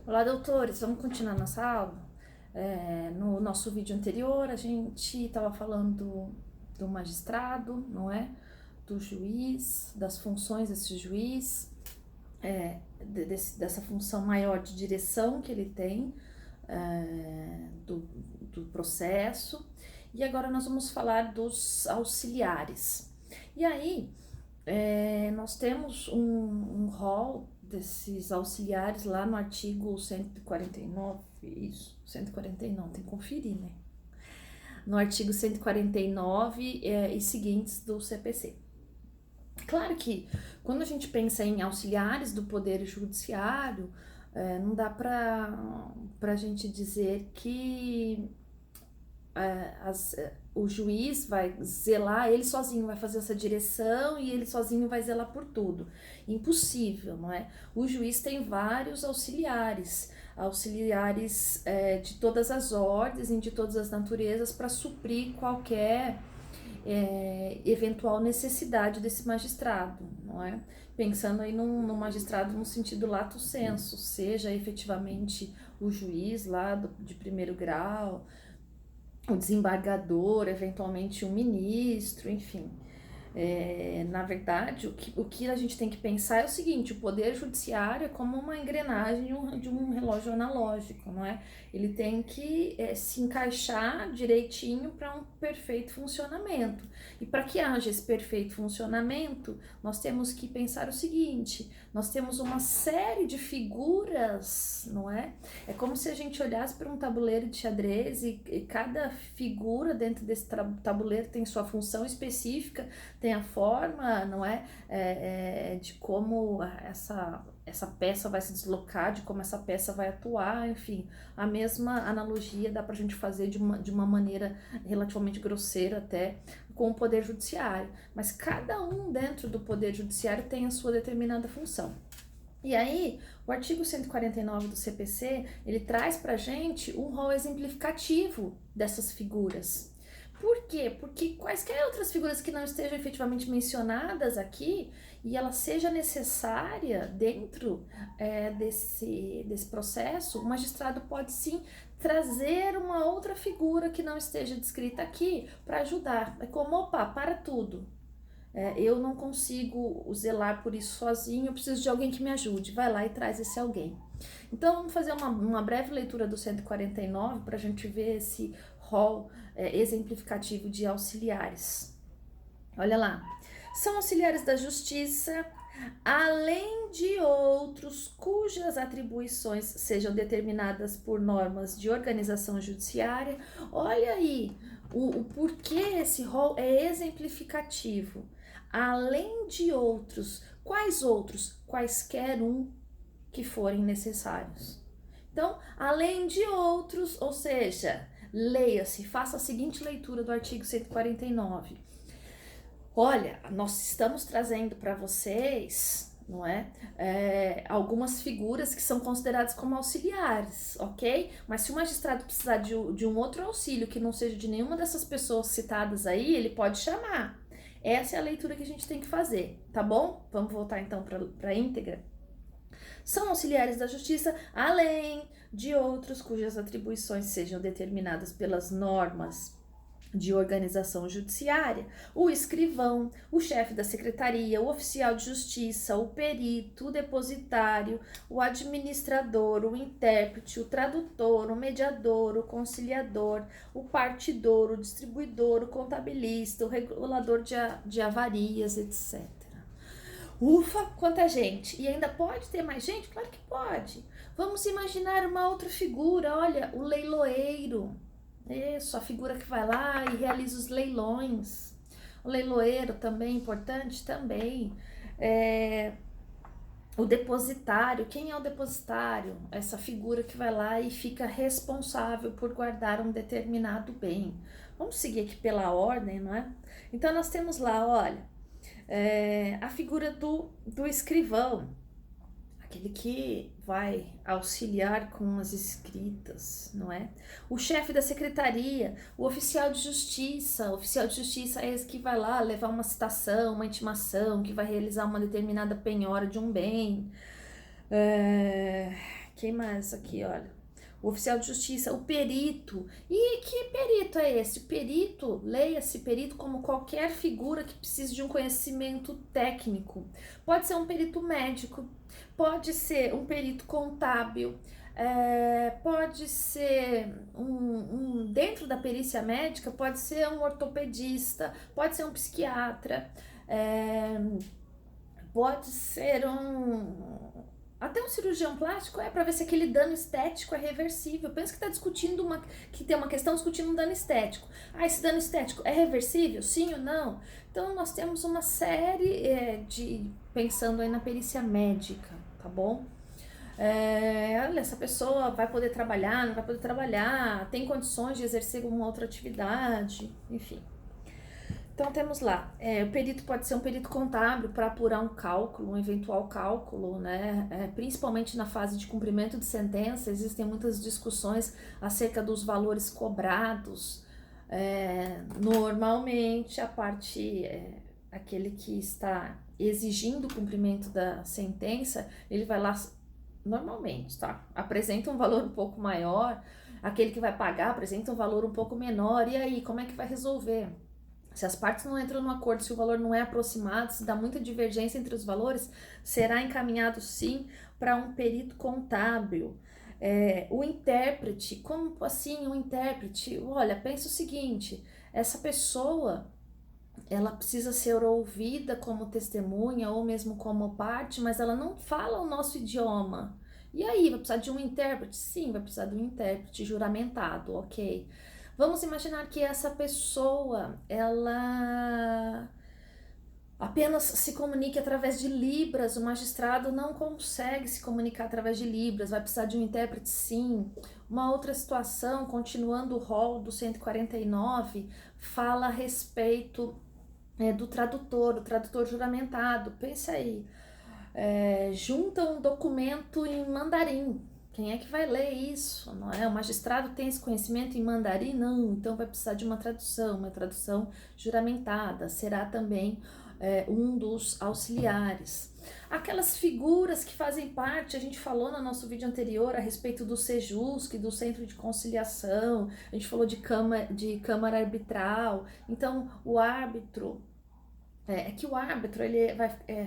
Olá, doutores, vamos continuar nossa aula? No nosso vídeo anterior, a gente estava falando do magistrado, não é? Do juiz, das funções desse juiz, dessa função maior de direção que ele tem do processo. E agora nós vamos falar dos auxiliares. E aí, nós temos um rol desses auxiliares lá no artigo 149, isso, 149, tem que conferir, né? No artigo 149 e seguintes do CPC. Claro que quando a gente pensa em auxiliares do Poder Judiciário, não dá para a gente dizer que o juiz vai zelar, ele sozinho vai fazer essa direção e ele sozinho vai zelar por tudo. Impossível, não é? O juiz tem vários auxiliares, de todas as ordens e de todas as naturezas para suprir qualquer eventual necessidade desse magistrado, não é? Pensando aí num magistrado no sentido lato sensu, seja efetivamente o juiz lá de primeiro grau, o desembargador, eventualmente um ministro, enfim. Na verdade, o que a gente tem que pensar é o seguinte: o poder judiciário é como uma engrenagem de um relógio analógico, não é? Ele tem que se encaixar direitinho para um perfeito funcionamento. E para que haja esse perfeito funcionamento, nós temos que pensar o seguinte: nós temos uma série de figuras, não é? É como se a gente olhasse para um tabuleiro de xadrez e cada figura dentro desse tabuleiro tem sua função específica, tem a forma, não é, de como essa peça vai se deslocar, de como essa peça vai atuar, enfim, a mesma analogia dá pra gente fazer de uma maneira relativamente grosseira até com o Poder Judiciário, mas cada um dentro do Poder Judiciário tem a sua determinada função. E aí, o artigo 149 do CPC, ele traz pra gente um rol exemplificativo dessas figuras. Por quê? Porque quaisquer outras figuras que não estejam efetivamente mencionadas aqui e ela seja necessária dentro desse processo, o magistrado pode sim trazer uma outra figura que não esteja descrita aqui para ajudar. É como, opa, para tudo. Eu não consigo zelar por isso sozinho, eu preciso de alguém que me ajude. Vai lá e traz esse alguém. Então, vamos fazer uma breve leitura do 149 para a gente ver esse rol exemplificativo de auxiliares. Olha lá. São auxiliares da justiça, além de outros cujas atribuições sejam determinadas por normas de organização judiciária. Olha aí o porquê esse rol é exemplificativo. Além de outros, quais outros? Quaisquer que forem necessários. Então, além de outros, ou seja, leia-se, faça a seguinte leitura do artigo 149. Olha, nós estamos trazendo para vocês, não algumas figuras que são consideradas como auxiliares, ok? Mas se o magistrado precisar de um outro auxílio que não seja de nenhuma dessas pessoas citadas aí, ele pode chamar. Essa é a leitura que a gente tem que fazer, tá bom? Vamos voltar então para a íntegra. São auxiliares da justiça, além de outros cujas atribuições sejam determinadas pelas normas de organização judiciária, o escrivão, o chefe da secretaria, o oficial de justiça, o perito, o depositário, o administrador, o intérprete, o tradutor, o mediador, o conciliador, o partidor, o distribuidor, o contabilista, o regulador de avarias, etc. Ufa, quanta gente! E ainda pode ter mais gente? Claro que pode. Vamos imaginar uma outra figura, olha, o leiloeiro. Isso, a figura que vai lá e realiza os leilões. O leiloeiro também importante? Também. O depositário, quem é o depositário? Essa figura que vai lá e fica responsável por guardar um determinado bem. Vamos seguir aqui pela ordem, não é? Então, nós temos lá, olha, a figura do escrivão, aquele que vai auxiliar com as escritas, não é? O chefe da secretaria, o oficial de justiça. O oficial de justiça é esse que vai lá levar uma citação, uma intimação, que vai realizar uma determinada penhora de um bem. Quem mais aqui, olha? O oficial de justiça, o perito. E que perito é esse? Perito, leia-se perito como qualquer figura que precise de um conhecimento técnico. Pode ser um perito médico, pode ser um perito contábil, pode ser dentro da perícia médica, pode ser um ortopedista, pode ser um psiquiatra, pode ser até um cirurgião plástico para ver se aquele dano estético é reversível. Pensa que está discutindo que tem uma questão discutindo um dano estético. Esse dano estético é reversível? Sim ou não? Então nós temos uma série pensando aí na perícia médica, tá bom? Olha, essa pessoa vai poder trabalhar, não vai poder trabalhar, tem condições de exercer uma outra atividade, enfim. Então temos lá, o perito pode ser um perito contábil para apurar um cálculo, um eventual cálculo, né? Principalmente na fase de cumprimento de sentença, existem muitas discussões acerca dos valores cobrados. Normalmente a parte, aquele que está exigindo o cumprimento da sentença, ele vai lá, normalmente, tá? Apresenta um valor um pouco maior, aquele que vai pagar apresenta um valor um pouco menor, e aí, como é que vai resolver? Se as partes não entram no acordo, se o valor não é aproximado, se dá muita divergência entre os valores, será encaminhado sim para um perito contábil. O intérprete, como assim o intérprete? Olha, pensa o seguinte, essa pessoa, ela precisa ser ouvida como testemunha ou mesmo como parte, mas ela não fala o nosso idioma. E aí, vai precisar de um intérprete? Sim, vai precisar de um intérprete juramentado, ok. Vamos imaginar que essa pessoa, ela apenas se comunique através de Libras, o magistrado não consegue se comunicar através de Libras, vai precisar de um intérprete sim. Uma outra situação, continuando o rol do 149, fala a respeito do tradutor, o tradutor juramentado. Pensa aí, junta um documento em mandarim. Quem é que vai ler isso? Não é? O magistrado tem esse conhecimento em mandarim? Não, então vai precisar de uma tradução juramentada. Será também um dos auxiliares. Aquelas figuras que fazem parte, a gente falou no nosso vídeo anterior a respeito do SEJUSC, do Centro de Conciliação, a gente falou de câmara arbitral. Então, o árbitro, que o árbitro ele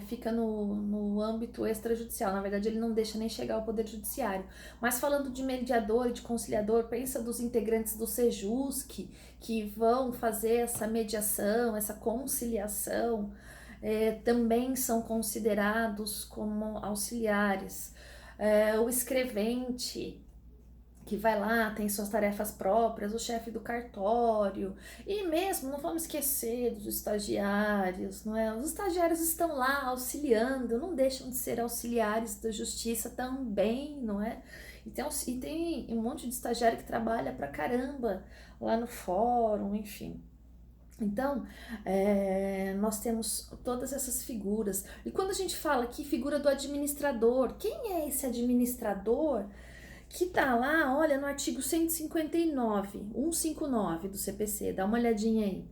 fica no âmbito extrajudicial, na verdade ele não deixa nem chegar ao Poder Judiciário. Mas falando de mediador e de conciliador, pensa dos integrantes do SEJUSC que vão fazer essa mediação, essa conciliação, também são considerados como auxiliares. O escrevente, que vai lá, tem suas tarefas próprias, o chefe do cartório, e mesmo, não vamos esquecer dos estagiários, não é? Os estagiários estão lá auxiliando, não deixam de ser auxiliares da justiça também, não é? E tem um monte de estagiário que trabalha pra caramba lá no fórum, enfim. Então, nós temos todas essas figuras. E quando a gente fala aqui figura do administrador, quem é esse administrador? Que tá lá, olha, no artigo 159 do CPC, dá uma olhadinha aí.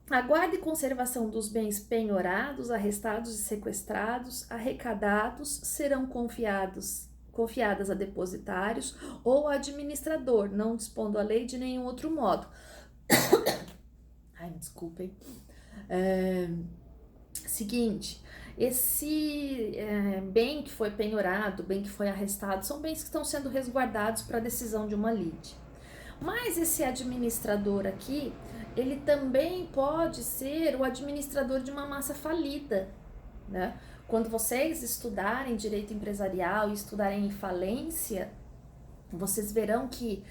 A guarda e conservação dos bens penhorados, arrestados e sequestrados, arrecadados, serão confiadas a depositários ou administrador, não dispondo a lei de nenhum outro modo. Ai, me desculpem. Seguinte, esse bem que foi penhorado, bem que foi arrestado, são bens que estão sendo resguardados para a decisão de uma lide. Mas esse administrador aqui, ele também pode ser o administrador de uma massa falida, né? Quando vocês estudarem direito empresarial e estudarem em falência, vocês verão que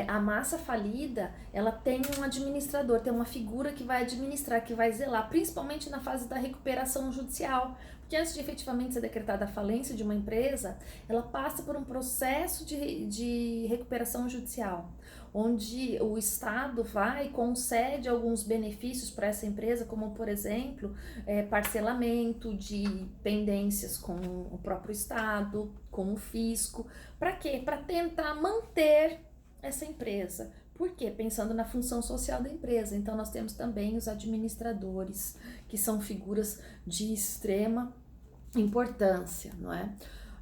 a massa falida, ela tem um administrador, tem uma figura que vai administrar, que vai zelar, principalmente na fase da recuperação judicial. Porque antes de efetivamente ser decretada a falência de uma empresa, ela passa por um processo de recuperação judicial, onde o Estado vai e concede alguns benefícios para essa empresa, como, por exemplo, parcelamento de pendências com o próprio Estado, com o fisco. Para quê? Para tentar manter essa empresa. Por quê? Pensando na função social da empresa. Então, nós temos também os administradores, que são figuras de extrema importância, não é?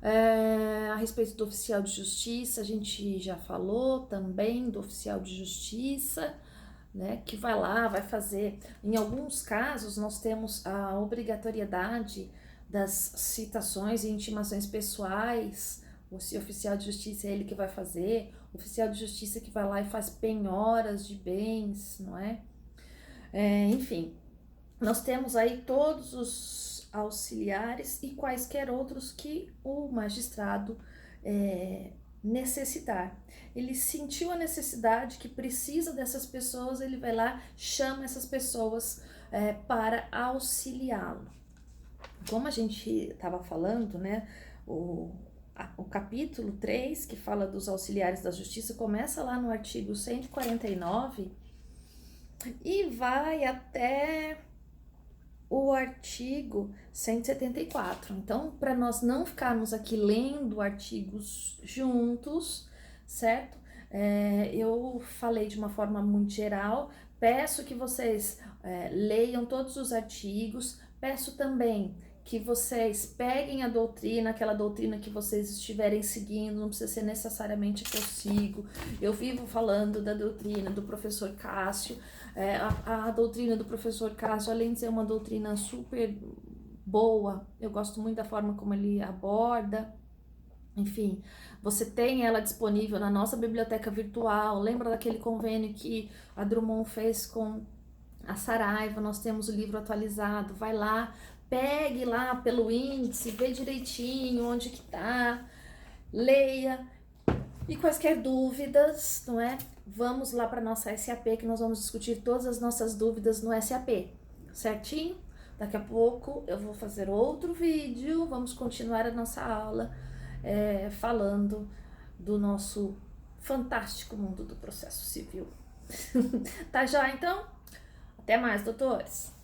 A respeito do oficial de justiça, a gente já falou também do oficial de justiça, né, que vai lá, vai fazer. Em alguns casos, nós temos a obrigatoriedade das citações e intimações pessoais. O oficial de justiça é ele que vai fazer, o oficial de justiça que vai lá e faz penhoras de bens, não é? Enfim, nós temos aí todos os auxiliares e quaisquer outros que o magistrado necessitar. Ele sentiu a necessidade que precisa dessas pessoas, ele vai lá, chama essas pessoas para auxiliá-lo. Como a gente estava falando, né, o capítulo 3, que fala dos auxiliares da justiça, começa lá no artigo 149 e vai até o artigo 174. Então, para nós não ficarmos aqui lendo artigos juntos, certo? Eu falei de uma forma muito geral, peço que vocês leiam todos os artigos, peço também que vocês peguem a doutrina, aquela doutrina que vocês estiverem seguindo, não precisa ser necessariamente que eu sigo. Eu vivo falando da doutrina do professor Cássio. A doutrina do professor Cássio, além de ser uma doutrina super boa, eu gosto muito da forma como ele aborda. Enfim, você tem ela disponível na nossa biblioteca virtual. Lembra daquele convênio que a Drummond fez com a Saraiva? Nós temos o livro atualizado. Vai lá, pegue lá pelo índice, vê direitinho onde que tá, leia. E quaisquer dúvidas, não é? Vamos lá para nossa SAP, que nós vamos discutir todas as nossas dúvidas no SAP, certinho? Daqui a pouco eu vou fazer outro vídeo, vamos continuar a nossa aula falando do nosso fantástico mundo do processo civil. Tá já, então? Até mais, doutores!